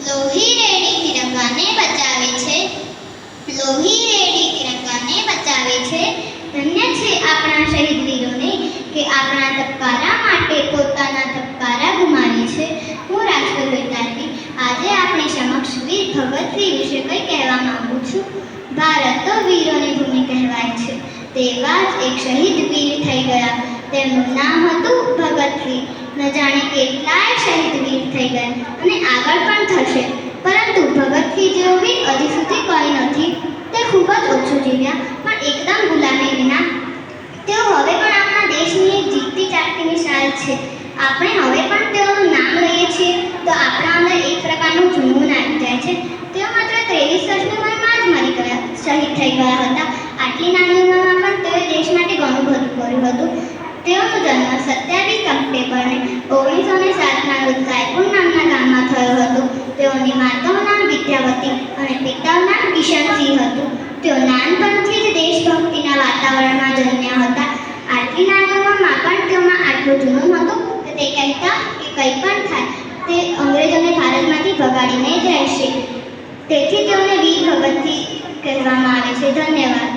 લોહી રેડી તિરંગાને બચાવે છે. લોહી રેડી તિરંગાને બચાવે છે. ધન્ય છે આપણા શહીદ વીરોને કે આપણા ધબકારા માટે પોતાના ધબકારા ગુમાવે છે. હું રાજકોટ વિદ્યાર્થી આજે આપણી સમક્ષ વીર ભગતસિંહ વિશે કંઈ કહેવા માંગુ છું. ભારત તો વીરોની ભૂમિ કહેવાય છે. તેવા જ એક શહીદ વીર થઈ ગયા. તેમનું નામ હતું ભગતસિંહ. ન જાણે કેટલાય શહીદ વીર થઈ ગયા અને આગળ પણ થશે, પરંતુ ભગતસિંહ જેવો વીર હજી સુધી કોઈ નથી. તે ખૂબ જ ઓછું જીવ્યા, પણ એકદમ ગુલામી વિના. તેઓ હવે પણ આપણા દેશની એક જીતતી જાગતી મિસાલ છે. આપણે હવે પણ તેઓનું નામ લઈએ છીએ તો આપણા અંદર એક પ્રકારનું જુનૂન આવી જાય છે. તેઓ માત્ર 23 વર્ષની ઉંમરમાં જ મરી ગયા, શહીદ થઈ ગયા હતા. આટલી નાની ઉંમરમાં પણ તેઓએ દેશ માટે ઘણું બધું કર્યું હતું. તેઓનો જન્મ 27 સપ્ટેમ્બરે 1907ના રોજ રાયપુર નામના ગામમાં થયો હતો. તેઓની માતાનું નામ વિદ્યાવતી અને પિતાનું નામ કિશનસિંહ હતું. તેઓ નાનપણથી જ દેશભક્તિના વાતાવરણમાં જન્મ્યા હતા. આટલી નાની ઉંમરમાં પણ તેઓમાં આટલું જુનૂન હતું કે તે કહેતા કે કંઈ પણ થાય તે અંગ્રેજોને ભારતમાંથી ભગાડીને જ રહેશે. તેથી તેઓને વીર ભગતસિંહ કહેવામાં આવે છે. ધન્યવાદ.